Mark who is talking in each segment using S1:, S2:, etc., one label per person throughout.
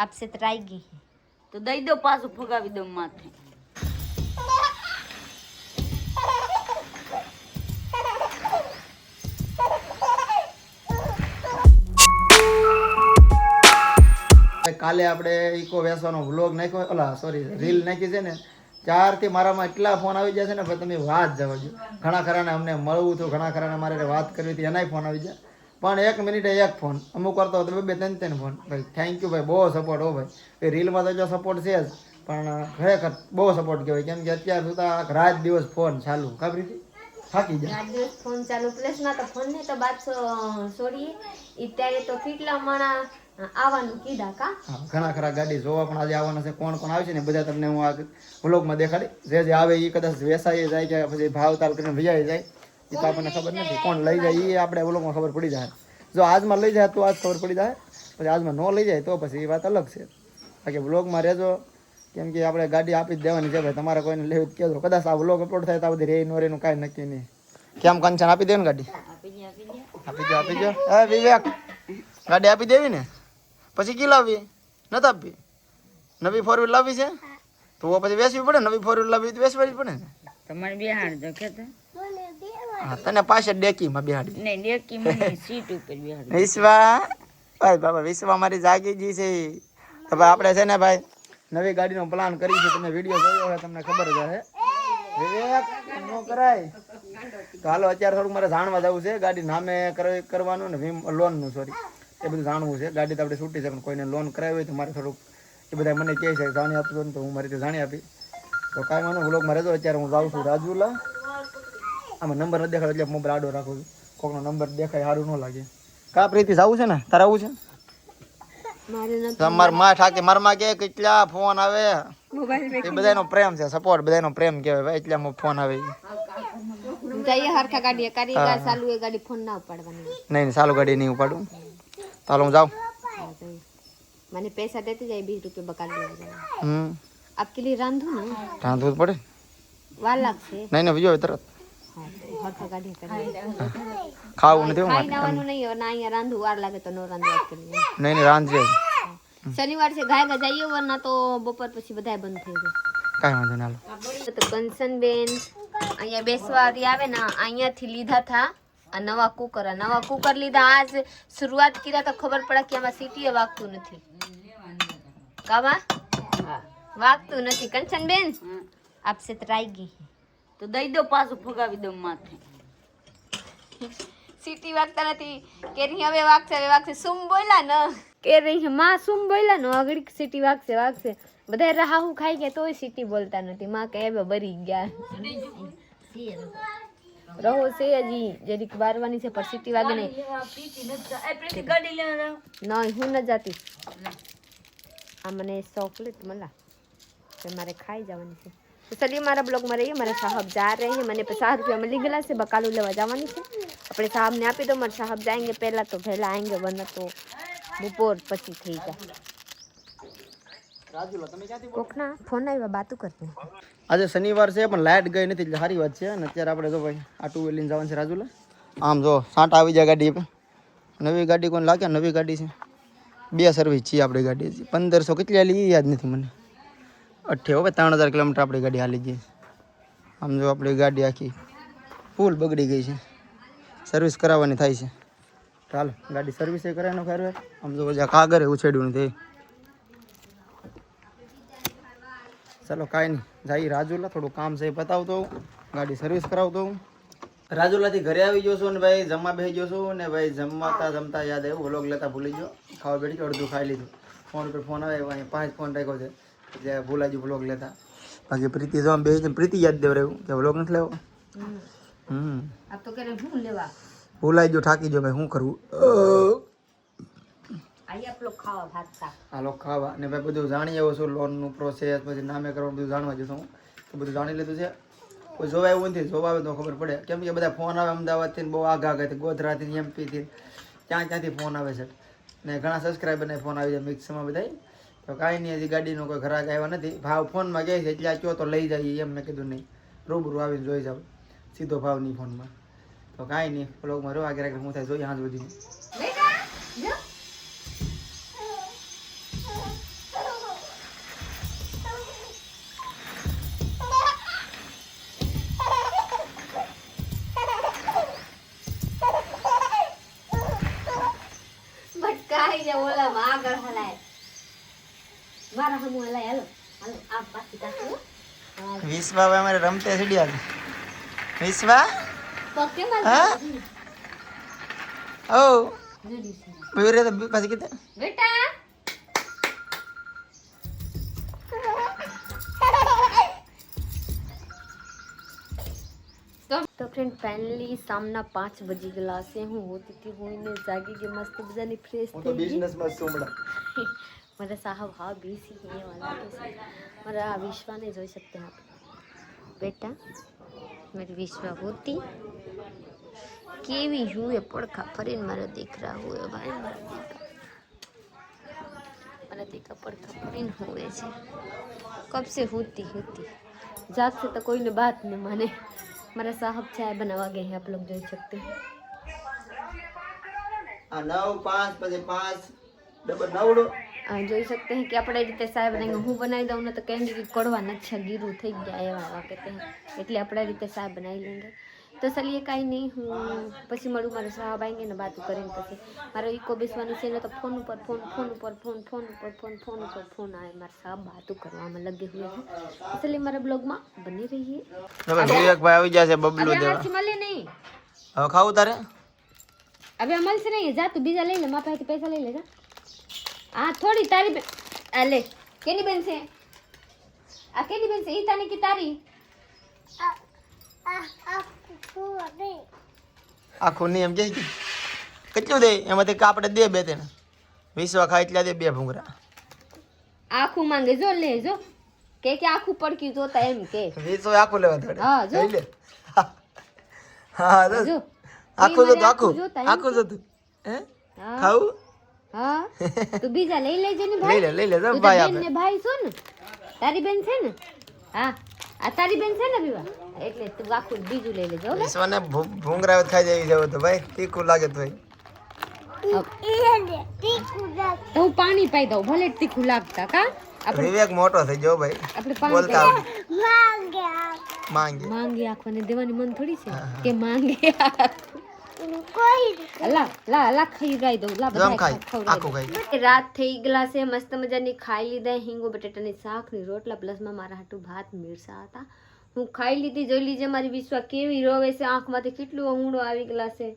S1: आपसे तराएगी
S2: તો દઈ દો પાછું ફગાવી દો માથે
S3: કાલે આપણે ઈકો વેસવાનો વ્લોગ નાખ્યો ઓલા સોરી રીલ નાખી છે ને ત્યારથી મારામાં એટલા ફોન આવી જાય છે ને ભાઈ તમે વાત જવા દો ઘણા ખરાને અમને મળવું હતું ઘણા ખરાને મારે વાત કરવી હતી એનાય ફોન આવી જાય પણ 1 મિનિટે એક ફોન અમુક વાર તો 2-3 ફોન ભાઈ થેન્ક યુ ભાઈ બહુ સપોર્ટ હો ભાઈ એ રીલમાં તો જો સપોર્ટ છે જ પણ ખરેખર બહુ સપોર્ટ કહેવાય કેમ કે અત્યાર સુધી રાત દિવસ ફોન ચાલુ ખબર હતી થાકી જાય
S1: रात दिवस फोन चालू प्लस में तो फोन ने तो बात छोड़िए इत्यादि तो કેટલા માણા આવવાનું કીધા કા
S3: હા ઘણા ખરા ગાડી જોવા પણ આજે આવવાના છે કોણ કોણ આવે છે ને બધા તમને હું આ વ્લોગમાં દેખાડી જે આવે એ કદાચ વેસાઈ જાય કે પછી ભાવતાલ કરીને ભજાઈ જાય એ તો આપણને ખબર નથી કોણ લઈ જાય એ આપણે વ્લોગમાં ખબર પડી જાય જો આજમાં લઈ જાય તો આજ ખબર પડી જાય પછી આજમાં ન લઈ જાય તો પછી એ વાત અલગ છે બાકી વ્લોગમાં રહેજો કેમ કે આપણે ગાડી આપી જ દેવાની છે ભાઈ તમારે કોઈને લેવી જ કહેજો કદાચ આ વ્લોગ અપલોડ થાય તો બધી રે નો રેનું કાંઈ નક્કી નહીં કેમ કંચન આપી દે ને ગાડી આપી દો હે વિવેક ગાડી આપી દેવી ને પછી કી લાવી નથી આપવી નવી 4 વ્હીલ લાવી છે તો પછી વેચવી પડે નવી 4 વ્હીલ લાવી તો વેચવી જ પડે ને
S2: તમારે બિહાર જો કે
S3: હા તને પાછળ ડેકીમાં બેહાડી
S2: નહીં ડેકી મને સીટ ઉપર બિહાર
S3: વિશ્વા ભાઈ બાબા વિશ્વા મારી જાગી જી છે તો ભાઈ આપણે છે ને ભાઈ નવી ગાડીનો પ્લાન કરી છે તમે વિડીયો જોયો હોય તમને ખબર જ હશે વિવેક નો કરાય તો હાલો અત્યારે થોડુંક મારે જાણવા જવું છે ગાડી નામે કરવાનું ને લોનનું સોરી એ બધું જાણવું છે ગાડી તો આપણે છૂટી છે પણ કોઈને લોન કરાવી હોય તો મારે થોડુંક એ બધા મને કહે છે જાણી આપજો ને તો હું મારી રીતે જાણી આપી તો કાંઈ માનો વ્લોગમાં રહેજો અત્યારે હું જાઉં છું રાજુલા આમાં નંબર નથી દેખાડો એટલે મોબાઈલ આડો રાખું છું કોકનો નંબર દેખાય સારું ન લાગે કા પ્રીતિ જવું છે ને તારે આવું છે તમાર માં ઠાકે મારમાં કે કેટલા ફોન આવે એ બધાનો પ્રેમ છે સપોર્ટ બધાનો પ્રેમ કહેવાય ભાઈ એટલે ફોન આવે
S1: જઈએ હરખા ગાડી કારીગર ચાલુ એ ગાડી ફોન ના ઉપાડવાની
S3: નહીં ચાલુ ગાડી નહીં ઉપાડું ચાલો હું જાઉં
S1: મને પૈસા દેતી જાય 20 રૂપિયા બકાલ દેવા આપકે लिए રાંધું ને
S3: રાંધવું પડે
S1: વાર લાગશે
S3: નહીં ને બીજો તરત
S1: હરખા ગાડી
S3: ખાવું નથી
S1: ખાઈ જવાનું નહીં ના અહીંયા રાંધું વાર લાગે તો નો રાંધું આપકે लिए
S3: નહીં રાંધજે
S1: શનિવાર છે ગાય જઈએ વરના તો બપોર પછી બધાય બંધ થઈ જાય
S3: કાંઈ વાંધો ના
S1: તો કંચન બેન અહીંયા બેસવારી આવે ને અહીંયાથી લીધા થા આ નવા કુકર લીધા આજ શરૂઆત કર્યા તો ખબર પડે કે આમાં સીટીએ વાગતું નથી કાવા વાગતું નથી કંચન બેન આપસે તરાઈગી
S2: તો દઈ દો પાછું ફગાવી દો માથે
S1: સીટી વાગતા નથી કેરી હવે વાગશે સુમ બોલ્યા ને કેરી માં સુમ બોલ્યા ને આગળ સીટી વાગશે બધા રાહુ ખાઈ ગયા તોય સીટી બોલતા નથી માં કે હવે બરી ગયા રહો છે હજી જરીક વારવાની છે પર સીટી વાગે નહીં નહીં હું ન જાતી આ મને ચોકલેટ મળા તો મારે ખાઈ જવાની છે तो चलिए हमारा ब्लॉग में रहिए हमारे साहब जा रहे हैं मैंने 50 रुपया मिली गला से बकालू लेवा जवानी से अपने साहब ने आपी दो हमारे साहब जाएंगे पहला तो पहला आएंगे वरना तो बपोर પછી થઈ જાય
S3: રાજુલા તમે ક્યાંથી
S1: કોકના ફોન આવ્યા બાતું કરતી
S3: આજે શનિવાર છે પણ લાઇટ ગઈ નથી એટલે સારી વાત છે અને અત્યારે આપણે જો ભાઈ આ 2 વ્હીલ લઈને જવાનું છે રાજુલા આમ જો સાંટ આવી જાય ગાડી નવી ગાડી કોણ લાગે નવી ગાડી છે 2 સર્વિસ છે આપણી ગાડી 1500 કેટલી આલી યાદ નથી મને 3000 કિલોમીટર આપણી ગાડી હાલી ગઈ આમ જો આપણી ગાડી આખી ફૂલ બગડી ગઈ છે સર્વિસ કરાવવાની થાય છે ચાલો ગાડી સર્વિસ એ કરાવવાનો ખરે આમ જો બધા કાગરે ઉછેડ્યું નથી ચાલો કાંઈ નહીં જઈ રાજુલા થોડું કામ છે બતાવતો ગાડી સર્વિસ કરાવતો રાજુલાથી ઘરે આવી ગયો છું ને ભાઈ જમવા બેસી ગયો છું ને ભાઈ જમતા યાદ આવ્યું વ્લોગ લેતા ભૂલી ગયો ખાવા બેઠી ગયો અડધું ખાઈ લીધું ફોન પર ફોન આવે અહીં 5 ફોન રાખ્યો છે જે ભૂલાઈ ગયું વ્લોગ લેતા બાકી પ્રીતિ જવા બે પ્રીતિ યાદ દેવ રહ્યું કે વ્લોગ નથી લેવો
S1: આ તો કરે હું લેવા
S3: ભૂલાઈ ગયો થાકી ગયો ભાઈ શું કરવું
S1: આયા આપલો ખાવા ભાત શાક
S3: હાલો ખાવા ને ભાઈ બધું જાણી આવ્યો છું લોનનું પ્રોસેસ પછી નામે કરવાનું બધું જાણવા જતો હું તો બધું જાણી લીધું છે કોઈ જોવા એવું નથી જોવા આવે તો ખબર પડે કેમ કે બધા ફોન આવે અમદાવાદથી બહુ આગળથી ગોધરાથી એમપીથી ક્યાંથી ફોન આવે છે ને ઘણા સબસ્ક્રાઈબરને ફોન આવી જાય મિક્સમાં બધા તો કાંઈ નહીં હજી ગાડીનો કોઈ ઘરાક આવ્યા નથી ભાવ ફોનમાં કહે છે એટલે આ કયો તો લઈ જાય એમ મેં કીધું નહીં રૂબરૂ આવીને જોઈ જાવ સીધો ભાવ નહીં ફોનમાં તો કાંઈ નહીં બ્લોગમાં રહ્યો આગળ હું થાય જોઈએ હાથ બધી
S1: મારા હમુ હલાય હાલો હાલો આ પાછી કાઢો
S3: વિશ્વા હવે અમારે રમતે સીડ્યા વિશ્વા
S1: પગ કેમ
S3: હા ઓ
S1: જડી છે
S3: બેરે તો પાછી કીધે
S1: બેટા तो फ्रेंड फाइनली सामना 5 बजे गला से हूँ होती थी हूँ इन्हें जागी के मस्त बजानी फ्रेश
S3: હું તો બિઝનેસ માં છું હમણાં
S1: मेरा साहब हाँ बीसी है वाला के मेरा विश्वा नहीं जोई सकते हैं आप बेटा मेरी विश्वा होती केवी हुए पड़खा फरीन मारा दिख रहा हुए भाई मारा देखा पड़खा फरीन हुए छे कब से होती जाग से तो कोई ने बात नहीं माने मेरा साहब चाय बनवा गए हैं आप लोग देख सकते हैं
S3: આ 9 5 પછી 5 ડબલ 9
S1: જોઈ सकते हैं कि આપણે રીતે ચાય બનાવીને હું બનાવી દઉં ને તો કહેंगे कि કડવા નથી ગીરું થઈ ગયા એવા એવા કહેते हैं એટલે આપણે રીતે ચાય બનાવી લેंगे તો ચलिए કાંઈ નહીં હું પછી મળું મારા સાહેબ આવીને ને વાતો કરીને પછી મારો ઈકો બેસવાની છે ને તો ફોન ઉપર ફોન આવે મારા સાહેબ વાતો કરવામાં લગે हुए हैं इसलिए મારા બ્લોગમાં બની રહીએ
S3: હવે વિવેકભાઈ આવી જશે બબલું દેવા
S1: હવે મળે નહીં
S3: હવે ખાવું તારે
S1: હવે મળશે નહીં જા તું બીજા લઈ લે મારા પાસેથી પૈસા લઈ લે જા આ થોડી તારી આ લે કેની બેન છે આ કેની બેન છે ઈ તાની કે તારી
S3: આખું નિયમ કે કેટલું દે એમાંથી આપણે દે બે તેને વિશ્વા ખાય એટલા દે બે ભૂંગરા
S1: આખું માંગે જો લે જો કે આખું પડકી જોતા એમ કે
S3: વિશ્વા આખું લેવા દે
S1: હા જો
S3: લઈ લે હા
S1: જો
S3: આખું જો આખું
S1: જોતા એમ
S3: આખું જો તું હે
S1: હા
S3: ખાવું
S1: હા તું બીજા લઈ લેજે ને
S3: લઈ
S1: ભાઈ
S3: લે લઈ લે
S1: તું તો
S3: ભાઈ
S1: બેન ને ભાઈ છો ને તારી બેન છે ને હા આ તારી બેન છે ને વિવા એટલે તું આખું બીજું લઈ લેજો હો
S3: વિશ્વાને ભૂંગરા ખાઈ જાય જવું તો ભાઈ તીખું લાગે તો
S1: તો હું પાણી પાઈ દઉં ભલે તીખું લાગતા કા આપણે
S3: વિવેક મોટો થઈ ગયો ભાઈ
S1: આપણે પાણી
S3: બોલતા આવડે માંગે
S1: માંગે આંખોને દેવાની મન થોડી છે કે માંગે લા ખાઈ ગાઈ દઉં લા
S3: જમ
S1: બધા
S3: ખાઈ
S1: ખવડાવી
S3: આખું ખાઈ
S1: દઉં. રાત થઈ ગયેલા છે મસ્ત મજાની ખાઈ લીધા હિંગો બટેટાની શાક ની રોટલા પ્લસમાં મારા હાટું ભાત મિરસા હતા હું ખાઈ લીધી જોઈ લીજે મારી વિશ્વા કેવી રોવે છે આંખમાંથી કેટલું ઊંડો આવી ગયેલા છે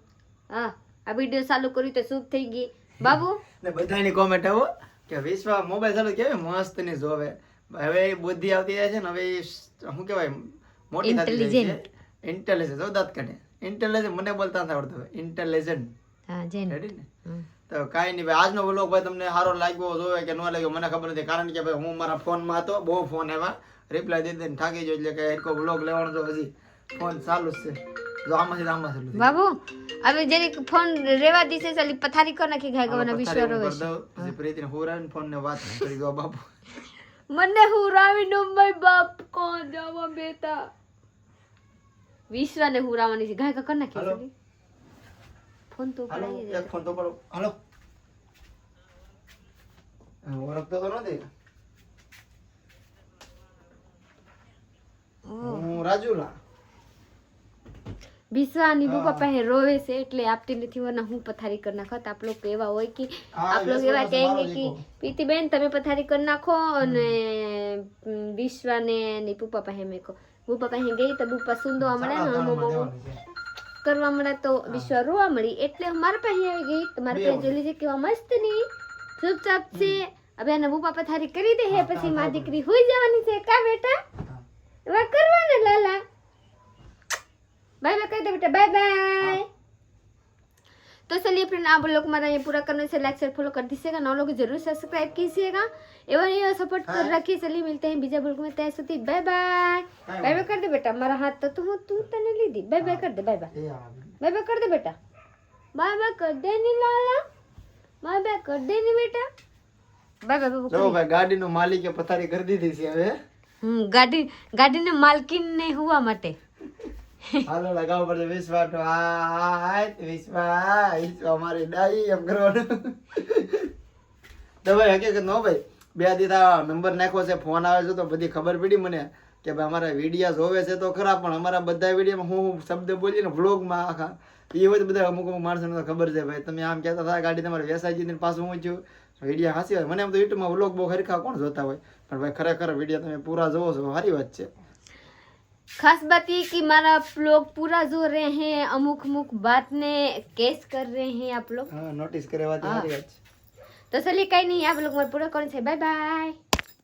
S1: હા આ વિડીયો ચાલુ કર્યું તો શુભ થઈ ગઈ બાબુ
S3: ને બધાની કોમેન્ટ આવો કે વિશ્વા મોબાઈલ ચાલુ કેવી મસ્ત ની જોવે હવે એ બુદ્ધિ આવતી જાય છે ને હવે એ શું કહેવાય મોટી થતી જાય છે ઇન્ટેલિજન્સ જો દાંત કાઢે ઇન્ટેલિજન્સ મને બોલતા નથી આવડતું ઇન્ટેલિજન્ટ
S1: હા જૈન
S3: રેડી ને તો કાંઈ નહીં ભાઈ આજનો વ્લોગ ભાઈ તમને સારો લાગ્યો જોવે કે ન લાગ્યો મને ખબર નથી કારણ કે ભાઈ હું મારા ફોનમાં હતો બહુ ફોન એવા રિપ્લાય દઈ દઈને થાકી ગયો એટલે કે એરકો વ્લોગ લેવાનો તો હજી ફોન ચાલુ જ છે જો આમાં છે
S1: બાબુ હવે જરીક ફોન રેવા દીશે ચાલી પથારી કર નાખી ગાય ગવાના વિશ્વા રોવે છે
S3: પછી પ્રીતિને હોરાવીને ફોન ને વાત કરી દો બાપુ
S1: મને હુરાવી નો માય બાપ કોણ જાવા બેટા વિશ્વાને હુરાવાની છે ગાય કર નાખી
S3: હાલો.
S1: ચાલી ફોન તો
S3: હાલો
S1: પડાઈ
S3: એક ફોન તો પડો હાલો ઓળખતો તો નથી હું રાજુલા
S1: વિશ્વાની પપ્પા પાસે રોવે છે એટલે આપતી નથી વરના હું પથારી કરી નાખત આપ લોકો એવા હોય કે આપ લોકો એવા કહેંગે કે પ્રીતિબેન તમે પથારી કરી નાખો અને વિશ્વાને ની પપ્પા પાસે મેકો પપ્પા પાસે ગઈ તો પપ્પા સુંદો મળે ને મોમો કરવા મળે તો વિશ્વા રોવા મળી એટલે મારા પાસે આવી ગઈ તો મારા પાસે જોઈ લીધી કેવા મસ્ત ની ચૂપચાપ છે હવે એના પપ્પા પથારી કરી દે હે પછી મારી દીકરી હોઈ જવાની છે કા બેટા એવા કરવા ને લાલા बाय बाय कर दे बेटा बाय बाय तो चलिए फ्रेंड आप लोग हमारा ये पूरा करने से लाइक शेयर फॉलो कर दीजिएगा नौ लोग जरूर सब्सक्राइब कीजिएगा एवं ये सपोर्ट कर रखिए चलिए मिलते हैं बीजा ब्लॉग में तय सुती बाय बाय बाय बाय कर दे बेटा हमारा हाथ तो तू तने ली दी बाय बाय कर दे बाय बाय बाय बाय कर दे बेटा बाय बाय कर दे नी लाला बाय बाय कर दे नी बेटा बाय बाय बाय
S3: જો ભાઈ ગાડીનો માલિકે પથારી કરી દીધી છે હવે
S1: ગાડીને માલકીન ને હુવા માટે
S3: હાલો લગાવ પડશે વિશ્વા તો વિશ્વા મારી ડાઈ એમ કરવાનું તો ભાઈ હકીકત નો ભાઈ બે દીધા નંબર નાખ્યો છે ફોન આવે છે તો બધી ખબર પડી મને કે ભાઈ અમારા વિડીયા જોવે છે તો ખરા પણ અમારા બધા વિડીયોમાં હું શબ્દ બોલીને વ્લોગમાં આખા એ હોય તો બધા અમુક માણસોને તો ખબર છે ભાઈ તમે આમ કહેતા હતા ગાડી તમારે વેસાઈ જઈને પાછું હું છું વિડીયો હાસી હોય. મને એમ તો યુટ્યુબમાં વ્લોગ બહુ હરખા કોણ જોતા હોય, પણ ભાઈ ખરેખર વિડીયો તમે પૂરા જોવો છો સારી વાત છે.
S1: खास बात ये कि हमारा आप लोग पूरा जो रहे हैं, अमुक अमुक बात ने कैच कर रहे हैं आप लोग.
S3: હા, નોટિસ કરે વાત સારી વાત છે.
S1: तो चलिए कहीं नहीं, आप लोग पूरा कौन से बाय बाय.